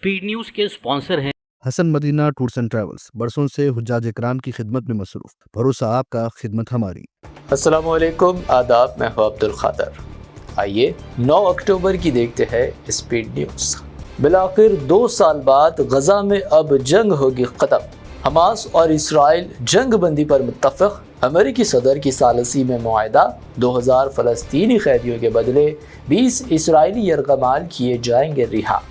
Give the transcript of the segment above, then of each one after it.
Speed news के sponsor हैं Hasan Madina tours and travels, बरसों से हुज्जाज इकराम की खिदमत में मसरूफ। भरोसा आपका, खिदमत हमारी। अस्सलाम वालेकुम, आदाब। मैं हूं अब्दुल खादर। आइए 9 अक्टूबर की देखते हैं स्पीड न्यूज़। बिलाखिर 2 साल बाद गजा में अब जंग होगी ख़त्म। हमास और इसराइल जंग बंदी पर मुत्तफ़िक़। अमेरिकी सदर की सालसी में मुआहदा। 2000 फ़लस्तीनी कैदियों के बदले 20 इसराइली यरग़माल किए जाएंगे रिहा।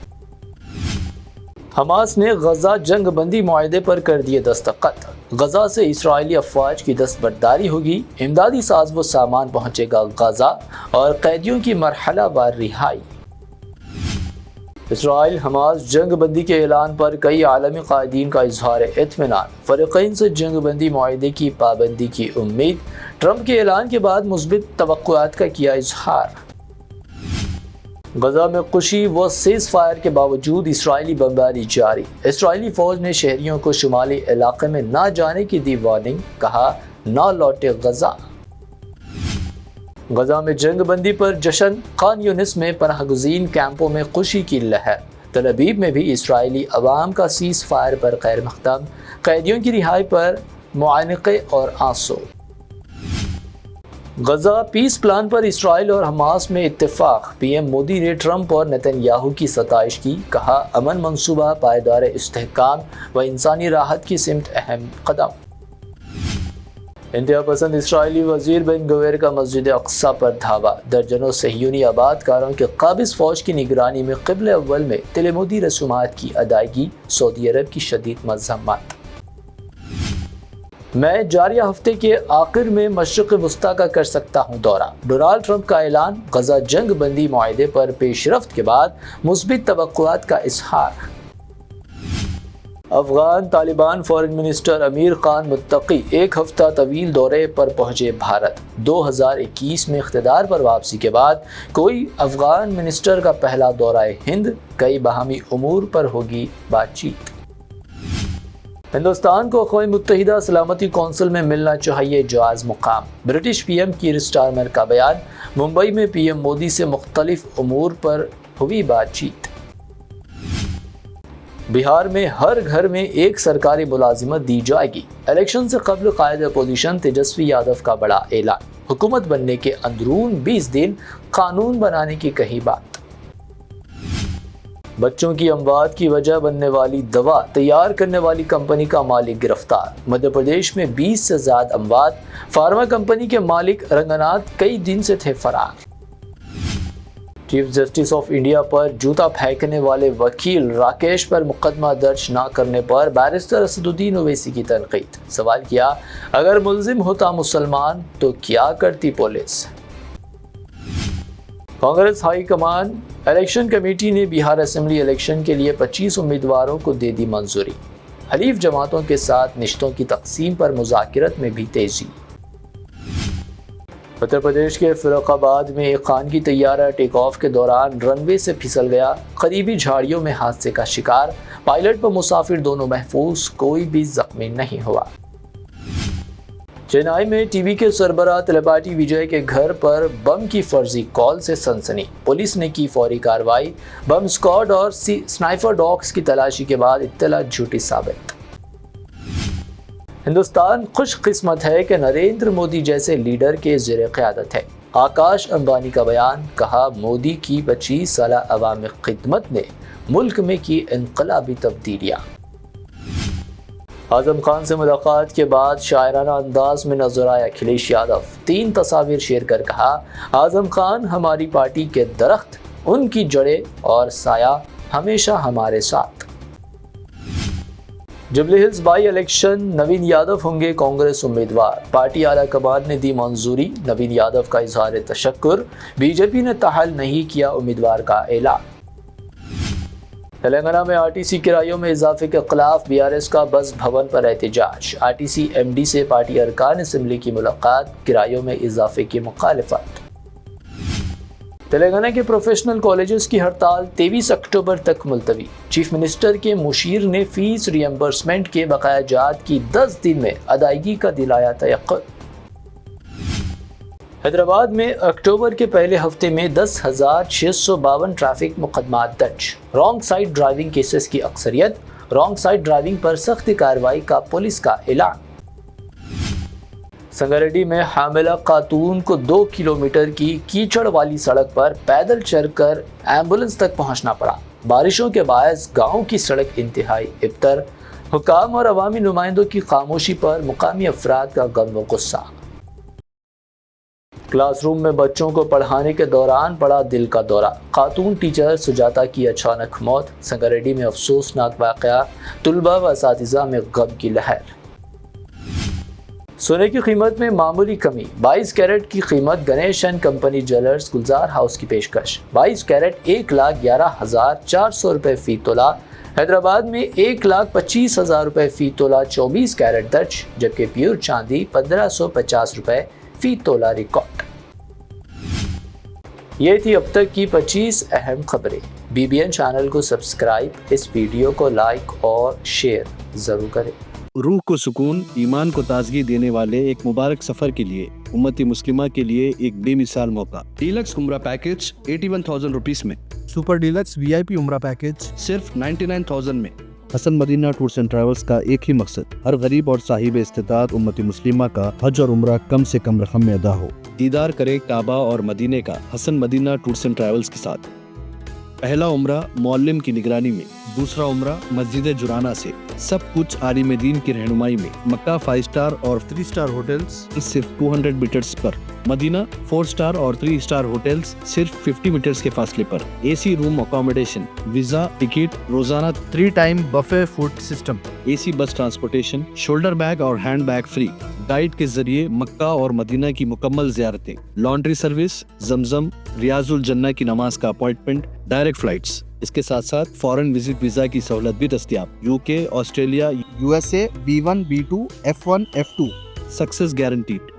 हमास ने गजा जंग बंदी मुआहदे पर कर दिए दस्तखत। गजा से इसराइली अफवाज की दस्तबरदारी होगी। इमदादी साज व सामान पहुँचेगा गजा और कैदियों की मरहला वार रिहाई। इसराइल हमास जंग बंदी के ऐलान पर कई आलमी कायदीन का इजहार इत्मीनान। फरीक़ैन से जंग बंदी मुआहदे की पाबंदी की उम्मीद। ट्रंप के ऐलान के बाद मुस्बित तवक्कुआत का किया इजहार। गजा में खुशी व सीज़ फायर के बावजूद इसराइली बमबारी जारी। इसराइली फ़ौज ने शहरियों को शुमाली इलाके में ना जाने की दी वार्निंग। कहा ना लौटे गजा। गजा में जंग बंदी पर जश्न। खान यूनिस में पनाहगज़ीन कैंपों में खुशी की लहर। तल अबीब में भी इसराइली अवाम का सीज़ फायर पर खैर मक़दम। कैदियों की रिहाई पर मुआनक़े और आंसू। गजा पीस प्लान पर इसराइल और हमास में इत्तेफाक। पीएम मोदी ने ट्रंप और नेतन्याहू की सताइश की। कहा अमन मंसूबा, पायदार इस्तेहकाम व इंसानी राहत की सिमत अहम कदम। इंतहा पसंद इसराइली वजीर बिन गवेर का मस्जिद अक्सा पर धावा। दर्जनों सहियूनी आबादकारों के काबिज फौज की निगरानी में क़िबले अव्वल में तिल-ए-मोदी रसूमात की अदायगी। सऊदी अरब की शदीद मज़म्मत। मैं जारिया हफ्ते के आखिर में मशरिक़ वस्ता का कर सकता हूँ दौरा। डोनाल्ड ट्रंप का ऐलान। गजा जंग बंदी मुआहदे पर पेशरफ्त के बाद मुस्बित तवक्कुआत का इजहार। अफगान तालिबान फॉरेन मिनिस्टर अमीर खान मुत्तकी 1 हफ्ता तवील दौरे पर पहुँचे भारत। 2021 में इख्तिदार पर वापसी के बाद कोई अफगान मिनिस्टर का पहला दौरा हिंद। कई बाहमी उमूर पर होगी बातचीत। हिंदुस्तान को अक़वाम मुत्तहिदा सलामती कौंसिल में मिलना चाहिए जायज़ मुकाम। ब्रिटिश पीएम कीर स्टारमर का बयान। मुंबई में पीएम मोदी से मुख्तलिफ उमूर पर हुई बातचीत। बिहार में हर घर में एक सरकारी मुलाजिमत दी जाएगी। इलेक्शन से कबल कायद अपोजिशन तेजस्वी यादव का बड़ा ऐलान। हुकूमत बनने के अंदरून 20 दिन कानून बनाने की कही बात। बच्चों की अमवात की वजह बनने वाली दवा तैयार करने वाली कंपनी का मालिक गिरफ्तार। मध्य प्रदेश में 20 से ज्यादा अमवात। फार्मा कंपनी के मालिक रंगनाथ कई दिन से थे फरार। चीफ जस्टिस ऑफ इंडिया पर जूता फेंकने वाले वकील राकेश पर मुकदमा दर्ज न करने पर बैरिस्टर असदुद्दीन ओवैसी की तनकीद। सवाल किया अगर मुल्जिम होता मुसलमान तो क्या करती police. Congress high command. Election committee ने बिहार असेंबली इलेक्शन के लिए 25 उम्मीदवारों को दे दी मंजूरी। हलीफ जमातों के साथ निश्तों की तकसीम पर मुज़ाकिरत में भी तेजी। उत्तर प्रदेश के फिरोजाबाद में एक खानगी तैयारा टेक ऑफ के दौरान रनवे से फिसल गया। करीबी झाड़ियों में हादसे का शिकार। पायलट व मुसाफिर दोनों महफूज, कोई भी जख्मी नहीं हुआ। चेन्नई में टीवी के सरबराह त्रिपाठी विजय के घर पर बम की फर्जी कॉल से सनसनी। पुलिस ने की फौरी कार्रवाई। बम स्क्वाड और स्नाइपर डॉग्स की तलाशी के बाद इत्तला झूठी साबित। हिंदुस्तान खुशकिस्मत है कि नरेंद्र मोदी जैसे लीडर के ज़ेरे क़यादत है। आकाश अंबानी का बयान। कहा मोदी की 25 साला अवामी खिदमत ने मुल्क में की इनकलाबी तब्दीलियाँ। आजम खान से मुलाकात के बाद शायराना अंदाज में नजर आया अखिलेश यादव। 3 तस्वीर शेयर कर कहा आजम खान हमारी पार्टी के दरख्त, उनकी जड़ें और साया हमेशा हमारे साथ। Jubilee Hills by election. नवीन यादव होंगे कांग्रेस उम्मीदवार। पार्टी आला कमान ने दी मंजूरी। नवीन यादव का इजहार तशक्कुर। बीजेपी ने ताहल नहीं किया उम्मीदवार का ऐलान। तेलंगाना में आरटीसी किरायों में इजाफे के खिलाफ बीआरएस का बस भवन पर एहतजाज। आरटीसी एमडी से पार्टी अरकान असेंबली की मुलाकात। किरायों में इजाफे की मुखालिफत। तेलंगाना के प्रोफेशनल कॉलेजेस की हड़ताल 23 अक्टूबर तक मुलतवी। चीफ मिनिस्टर के मुशीर ने फीस रियम्बर्समेंट के बकायाजात की 10 दिन में अदायगी का दिलाया तयक्कुन। حیدرآباد میں اکتوبر کے پہلے ہفتے میں 10,652 ٹریفک مقدمات درج، رانگ سائڈ ڈرائیونگ کیسز کی اکثریت، رانگ سائڈ ڈرائیونگ پر سخت کارروائی کا پولیس کا اعلان۔ سنگاریڈی میں حاملہ خاتون کو 2 کلومیٹر کی کیچڑ والی سڑک پر پیدل چل کر ایمبولنس تک پہنچنا پڑا۔ بارشوں کے باعث گاؤں کی سڑک انتہائی ابتر، حکام اور عوامی نمائندوں کی خاموشی پر مقامی افراد کا غم و غصہ۔ کلاس روم میں بچوں کو پڑھانے کے دوران پڑا دل کا دورہ، خاتون ٹیچر سجاتا کی اچانک موت۔ سنگاریڈی میں افسوسناک واقعہ، طلباء و اساتذہ میں غم کی لہر۔ سونے کی قیمت میں معمولی کمی، 22 کیرٹ کی قیمت Ganesh and company jewellers Gulzar house کی پیشکش، 22 کیرٹ 1,11,400 روپے فی تولہ۔ حیدرآباد میں 1,25,000 روپے فی تولہ 24 کیرٹ درج، جبکہ پیور چاندی 1,550 روپے فی تولہ ریکارڈ۔ یہ تھی اب تک کی 25 اہم خبریں۔ BBN چینل کو سبسکرائب، اس ویڈیو کو لائک اور شیئر ضرور کریں۔ روح کو سکون، ایمان کو تازگی دینے والے ایک مبارک سفر کے لیے امتی مسلمہ کے لیے ایک بے مثال موقع۔ ڈیلکس عمرہ پیکج 81,000 روپیز میں، سپر ڈیلکس VIP عمرہ پیکج صرف 99,000 میں۔ حسن مدینہ ٹورز اینڈ ٹریولز کا ایک ہی مقصد، ہر غریب اور صاحب استطاعت امتی مسلمہ کا حج اور عمرہ کم سے کم رقم میں ادا ہو۔ دیدار کرے کعبہ اور مدینے کا حسن مدینہ ٹورز اینڈ ٹریولز کے ساتھ۔ پہلا عمرہ معلم کی نگرانی میں، دوسرا عمرہ مسجد جرانہ سے، سب کچھ عالم دین کی رہنمائی میں۔ مکہ 5 اسٹار اور 3 اسٹار ہوٹلز صرف 200 میٹرز پر، مدینہ 4 اسٹار اور 3 اسٹار ہوٹلز صرف 50 میٹرز کے فاصلے پر۔ AC room accommodation, visa, ticket, روزانہ 3 time buffet food system, AC bus transportation, shoulder bag اور ہینڈ بیگ فری، گائیڈ کے ذریعے مکہ اور مدینہ کی مکمل زیارتیں، لانڈری سروس، زمزم، ریاض الجنہ کی نماز کا اپوائنٹمنٹ، ڈائریکٹ فلائٹس۔ اس کے ساتھ ساتھ فارن وزٹ ویزا کی سہولت بھی دستیاب۔ UK، Australia, USA B1 B2 F1 F2 success guaranteed.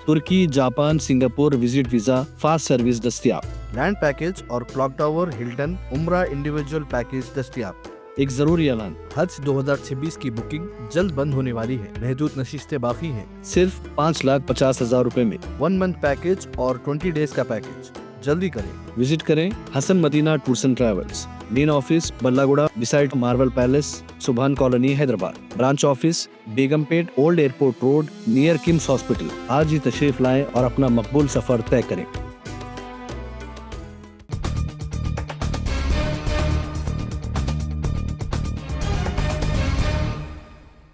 ترکی، Japan, Singapore visit visa fast service دستیاب۔ لینڈ پیکج اور کلاک ٹاور ہلٹن عمرہ انڈیویجول پیکج دستیاب۔ ایک ضروری اعلان، حج 2026 کی بکنگ جلد بند ہونے والی ہے، محدود نشستیں باقی ہیں۔ صرف 5,50,000 روپے میں 1 منتھ پیکج اور 20 ڈیز کا پیکج، جلدی کریں۔ وزٹ کریں Hasan Madina tours and travels, main office بلہ گڑا beside marble palace, Subhan colony, Hyderabad. Branch office Begumpet, old airport road, near KIMS hospital. آج ہی تشریف لائیں اور اپنا مقبول سفر طے کریں۔